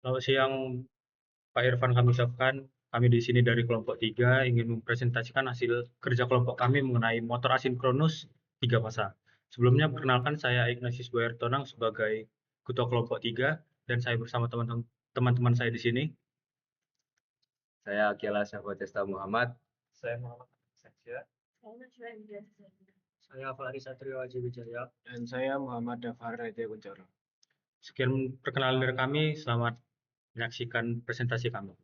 Selamat siang, Pak Irfan kami ucapkan. Kami di sini dari kelompok 3 ingin mempresentasikan hasil kerja kelompok kami mengenai motor asinkronus 3 fasa. Sebelumnya perkenalkan saya Ignatius Boyertonang sebagai ketua kelompok 3 dan saya bersama teman-teman saya di sini. Saya Akila Syahwatesta Muhammad. Saya Muhammad Satya. Saya Fahri Satrio Aji Wijaya. Dan saya Muhammad Dafar Raja Kuncoro. Sekian perkenalan dari kami, selamat menyaksikan presentasi kami.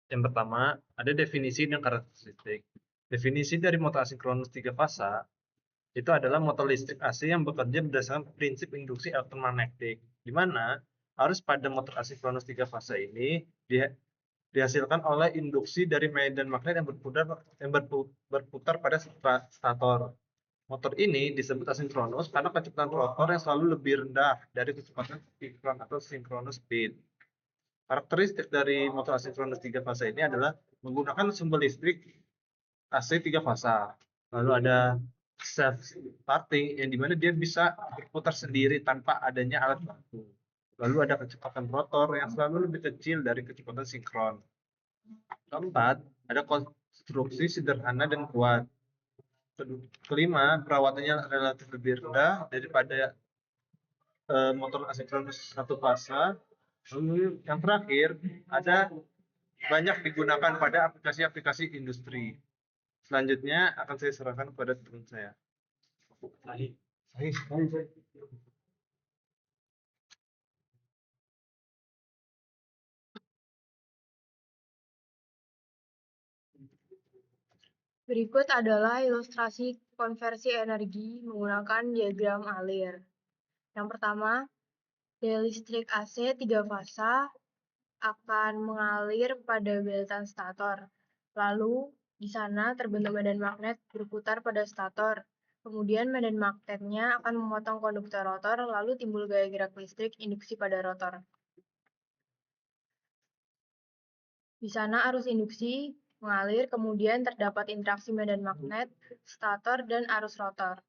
Yang pertama, ada definisi dan karakteristik. Definisi dari motor asinkronus 3 fasa itu adalah motor listrik AC yang bekerja berdasarkan prinsip induksi elektromagnetik, di mana arus pada motor asinkronus 3 fasa ini dihasilkan oleh induksi dari medan magnet yang berputar pada stator. Motor ini disebut asinkronus karena kecepatan rotor yang selalu lebih rendah dari kecepatan sinkron atau synchronous speed. Karakteristik dari motor asinkronus 3 fasa ini adalah menggunakan sumber listrik AC 3 fasa. Lalu ada self starting yang dimana dia bisa berputar sendiri tanpa adanya alat bantu. Lalu ada kecepatan rotor yang selalu lebih kecil dari kecepatan sinkron. Keempat, ada konstruksi sederhana dan kuat. Kelima, perawatannya relatif lebih rendah daripada motor asinkronus satu fasa. Lalu yang terakhir, ada banyak digunakan pada aplikasi-aplikasi industri. Selanjutnya akan saya serahkan kepada teman saya. Sahih. Berikut adalah ilustrasi konversi energi menggunakan diagram alir. Yang pertama, daya listrik AC 3 fasa akan mengalir pada beltan stator. Lalu, di sana terbentuk medan magnet berputar pada stator. Kemudian medan magnetnya akan memotong konduktor rotor, lalu timbul gaya gerak listrik induksi pada rotor. Di sana arus induksi mengalir, kemudian terdapat interaksi medan magnet, stator, dan arus rotor.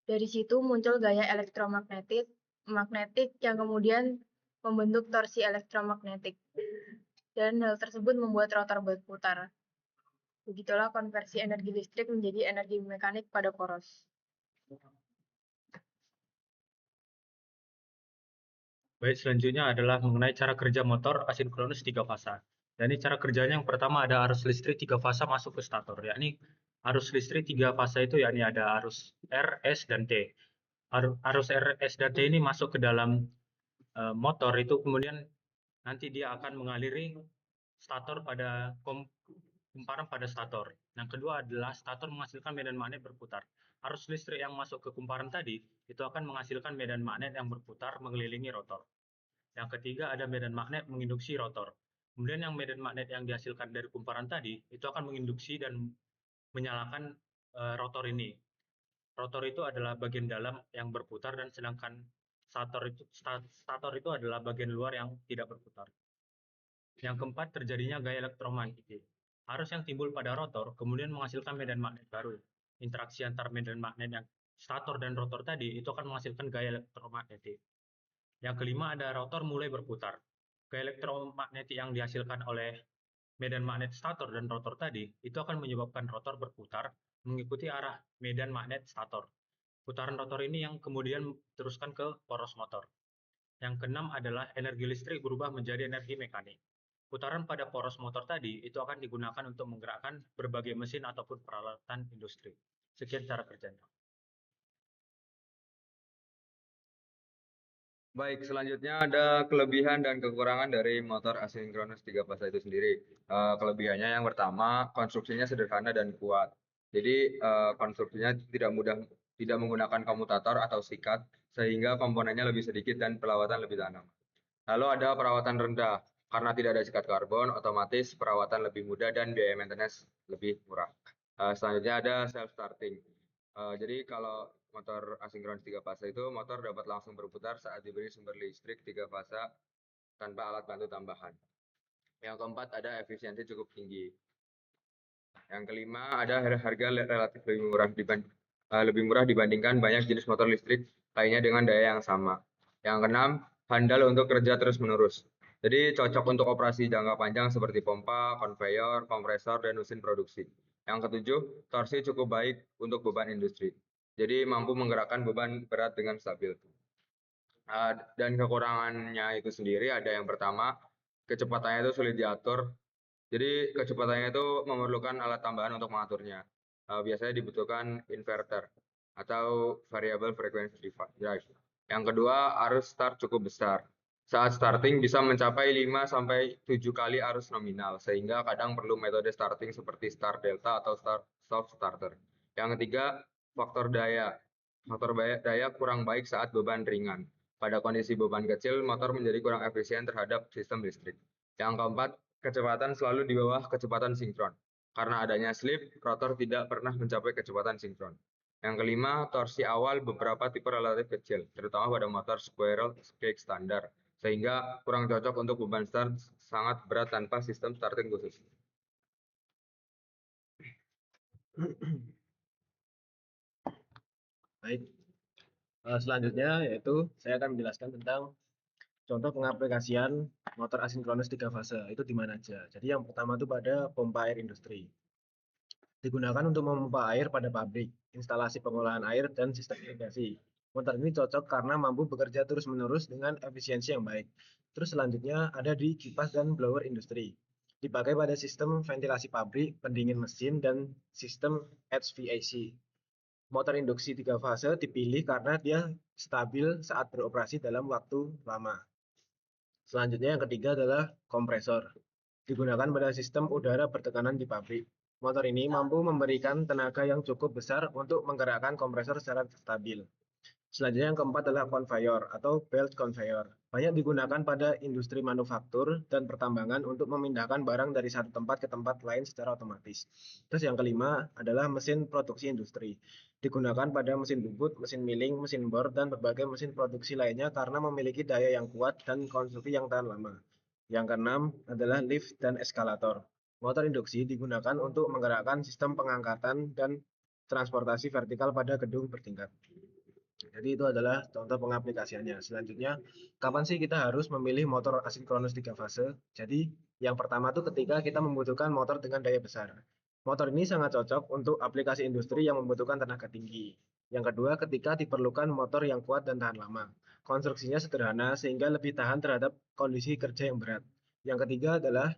Dari situ muncul gaya elektromagnetik yang kemudian membentuk torsi elektromagnetik. Dan hal tersebut membuat rotor berputar. Begitulah konversi energi listrik menjadi energi mekanik pada poros. Baik, selanjutnya adalah mengenai cara kerja motor asinkronus 3 fasa. Dan ini cara kerjanya yang pertama ada arus listrik 3 fasa masuk ke stator, yakni arus listrik 3 fasa itu yakni ada arus R, S, dan T. Arus R, S, dan T ini masuk ke dalam motor itu kemudian nanti dia akan mengaliri stator pada kumparan pada stator. Yang kedua adalah stator menghasilkan medan magnet berputar. Arus listrik yang masuk ke kumparan tadi itu akan menghasilkan medan magnet yang berputar mengelilingi rotor. Yang ketiga ada medan magnet menginduksi rotor. Kemudian yang medan magnet yang dihasilkan dari kumparan tadi itu akan menginduksi dan menyalakan rotor ini. Rotor itu adalah bagian dalam yang berputar dan sedangkan stator itu adalah bagian luar yang tidak berputar. Yang keempat terjadinya gaya elektromagnetik. Arus yang timbul pada rotor kemudian menghasilkan medan magnet baru. Interaksi antar medan magnet yang stator dan rotor tadi itu akan menghasilkan gaya elektromagnetik. Yang kelima ada rotor mulai berputar. Gaya elektromagnetik yang dihasilkan oleh medan magnet stator dan rotor tadi itu akan menyebabkan rotor berputar mengikuti arah medan magnet stator. Putaran rotor ini yang kemudian teruskan ke poros motor. Yang keenam adalah energi listrik berubah menjadi energi mekanik. Putaran pada poros motor tadi itu akan digunakan untuk menggerakkan berbagai mesin ataupun peralatan industri. Sekian cara kerjanya. Baik, selanjutnya ada kelebihan dan kekurangan dari motor asinkronus 3 fasa itu sendiri. Kelebihannya yang pertama, konstruksinya sederhana dan kuat. Jadi konstruksinya tidak menggunakan komutator atau sikat, sehingga komponennya lebih sedikit dan perawatan lebih tahan. Lalu ada perawatan rendah, karena tidak ada sikat karbon, otomatis perawatan lebih mudah dan biaya maintenance lebih murah. Selanjutnya ada self starting. Jadi kalau motor asinkronus 3 fasa itu motor dapat langsung berputar saat diberi sumber listrik 3 fasa tanpa alat bantu tambahan. Yang keempat ada efisiensi cukup tinggi. Yang kelima ada harga relatif lebih murah lebih murah dibandingkan banyak jenis motor listrik lainnya dengan daya yang sama. Yang keenam, handal untuk kerja terus-menerus. Jadi cocok untuk operasi jangka panjang seperti pompa, konveyor, kompresor, dan mesin produksi. Yang ketujuh, torsi cukup baik untuk beban industri. Jadi mampu menggerakkan beban berat dengan stabil. Dan kekurangannya itu sendiri ada yang pertama, kecepatannya itu sulit diatur. Jadi kecepatannya itu memerlukan alat tambahan untuk mengaturnya. Biasanya dibutuhkan inverter atau variable frequency drive. Yang kedua, arus start cukup besar. Saat starting bisa mencapai 5-7 kali arus nominal, sehingga kadang perlu metode starting seperti start delta atau stop starter. Yang ketiga, faktor daya. Faktor daya kurang baik saat beban ringan. Pada kondisi beban kecil, motor menjadi kurang efisien terhadap sistem listrik. Yang keempat, kecepatan selalu di bawah kecepatan sinkron. Karena adanya slip, rotor tidak pernah mencapai kecepatan sinkron. Yang kelima, torsi awal beberapa tipe relatif kecil, terutama pada motor squirrel cage standar, sehingga kurang cocok untuk beban start sangat berat tanpa sistem starting khusus. Baik. Selanjutnya yaitu saya akan menjelaskan tentang contoh pengaplikasian motor asinkronus 3 fase. Itu di mana aja? Jadi yang pertama itu pada pompa air industri. Digunakan untuk memompa air pada pabrik, instalasi pengolahan air, dan sistem irigasi. Motor ini cocok karena mampu bekerja terus-menerus dengan efisiensi yang baik. Terus selanjutnya ada di kipas dan blower industri. Dipakai pada sistem ventilasi pabrik, pendingin mesin, dan sistem HVAC. Motor induksi 3 fase dipilih karena dia stabil saat beroperasi dalam waktu lama. Selanjutnya yang ketiga adalah kompresor. Digunakan pada sistem udara bertekanan di pabrik. Motor ini mampu memberikan tenaga yang cukup besar untuk menggerakkan kompresor secara stabil. Selanjutnya yang keempat adalah conveyor atau belt conveyor. Banyak digunakan pada industri manufaktur dan pertambangan untuk memindahkan barang dari satu tempat ke tempat lain secara otomatis. Terus yang kelima adalah mesin produksi industri. Digunakan pada mesin bubut, mesin milling, mesin bor, dan berbagai mesin produksi lainnya karena memiliki daya yang kuat dan konstruksi yang tahan lama. Yang keenam adalah lift dan eskalator. Motor induksi digunakan untuk menggerakkan sistem pengangkatan dan transportasi vertikal pada gedung bertingkat. Jadi itu adalah contoh pengaplikasiannya. Selanjutnya, kapan sih kita harus memilih motor asinkronus 3 fase? Jadi, yang pertama itu ketika kita membutuhkan motor dengan daya besar. Motor ini sangat cocok untuk aplikasi industri yang membutuhkan tenaga tinggi. Yang kedua, ketika diperlukan motor yang kuat dan tahan lama. Konstruksinya sederhana sehingga lebih tahan terhadap kondisi kerja yang berat. Yang ketiga adalah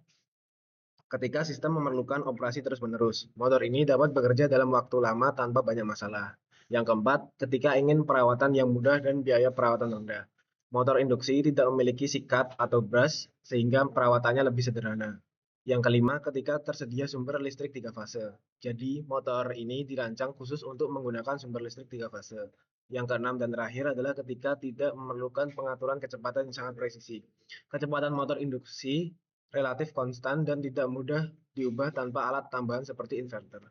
ketika sistem memerlukan operasi terus-menerus. Motor ini dapat bekerja dalam waktu lama tanpa banyak masalah. Yang keempat, ketika ingin perawatan yang mudah dan biaya perawatan rendah. Motor induksi tidak memiliki sikat atau brush sehingga perawatannya lebih sederhana. Yang kelima, ketika tersedia sumber listrik 3 fase. Jadi, motor ini dirancang khusus untuk menggunakan sumber listrik 3 fase. Yang keenam dan terakhir adalah ketika tidak memerlukan pengaturan kecepatan yang sangat presisi. Kecepatan motor induksi relatif konstan dan tidak mudah diubah tanpa alat tambahan seperti inverter.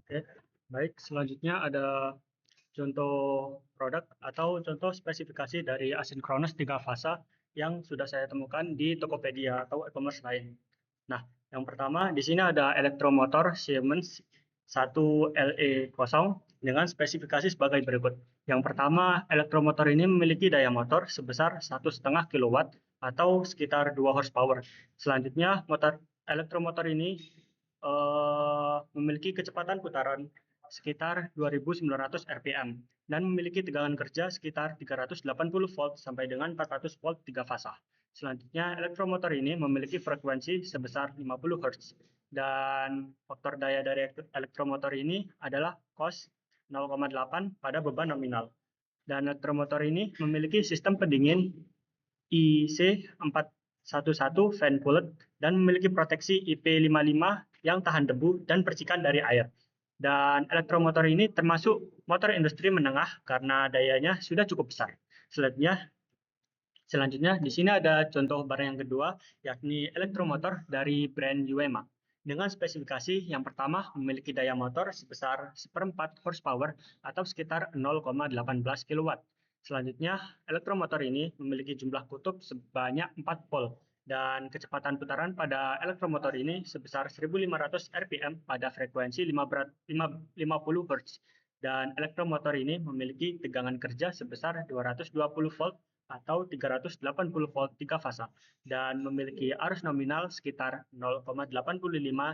Oke, baik. Selanjutnya ada contoh produk atau contoh spesifikasi dari asinkronus 3 fasa yang sudah saya temukan di Tokopedia atau e-commerce lain. Nah, yang pertama di sini ada elektromotor Siemens 1LE0 dengan spesifikasi sebagai berikut. Yang pertama, elektromotor ini memiliki daya motor sebesar 1,5 kW atau sekitar 2 horsepower. Selanjutnya, elektromotor ini memiliki kecepatan putaran sekitar 2.900 rpm dan memiliki tegangan kerja sekitar 380 volt sampai dengan 400 volt 3 fasa. Selanjutnya, elektromotor ini memiliki frekuensi sebesar 50 Hz dan faktor daya dari elektromotor ini adalah cos 0,8 pada beban nominal. Dan elektromotor ini memiliki sistem pendingin IC411 fan cooled dan memiliki proteksi IP55 yang tahan debu dan percikan dari air. Dan elektromotor ini termasuk motor industri menengah karena dayanya sudah cukup besar. Selanjutnya di sini ada contoh barang yang kedua, yakni elektromotor dari brand Uema. Dengan spesifikasi yang pertama memiliki daya motor sebesar 1/4 horsepower atau sekitar 0,18 kW. Selanjutnya, elektromotor ini memiliki jumlah kutub sebanyak 4 pol Dan kecepatan putaran pada elektromotor ini sebesar 1500 rpm pada frekuensi 50 Hz. Dan elektromotor ini memiliki tegangan kerja sebesar 220 volt atau 380 volt 3 fasa dan memiliki arus nominal sekitar 0,85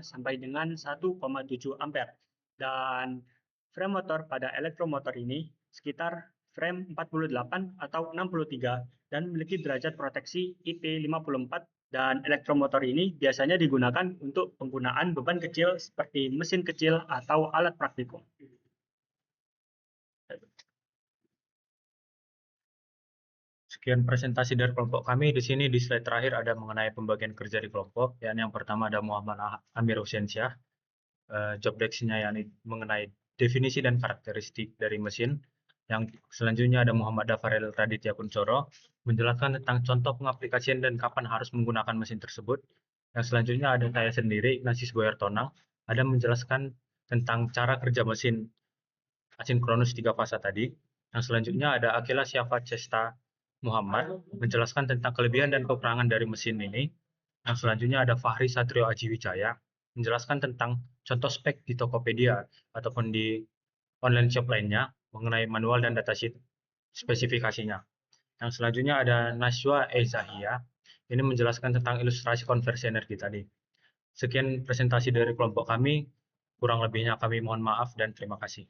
sampai dengan 1,7 ampere. Dan frame motor pada elektromotor ini sekitar frame 48 atau 63 dan memiliki derajat proteksi IP54 dan elektromotor ini biasanya digunakan untuk penggunaan beban kecil seperti mesin kecil atau alat praktikum. Sekian presentasi dari kelompok kami. Di sini di slide terakhir ada mengenai pembagian kerja di kelompok. Yang pertama ada Muhammad Amir Husensyah. Job desk-nya yakni mengenai definisi dan karakteristik dari mesin. Yang selanjutnya ada Muhammad Dafarel Raditya Kuncoro menjelaskan tentang contoh pengaplikasian dan kapan harus menggunakan mesin tersebut. Yang selanjutnya ada saya sendiri, Ignatius Boyartonang, ada menjelaskan tentang cara kerja mesin asinkronus 3 fasa tadi. Yang selanjutnya ada Akila Syafat Cesta Muhammad menjelaskan tentang kelebihan dan kekurangan dari mesin ini. Yang selanjutnya ada Fahri Satrio Ajiwijaya menjelaskan tentang contoh spek di Tokopedia ataupun di online shop lainnya mengenai manual dan datasheet spesifikasinya. Yang selanjutnya ada Naswa Ezahia, ini menjelaskan tentang ilustrasi konversi energi tadi. Sekian presentasi dari kelompok kami, kurang lebihnya kami mohon maaf dan terima kasih.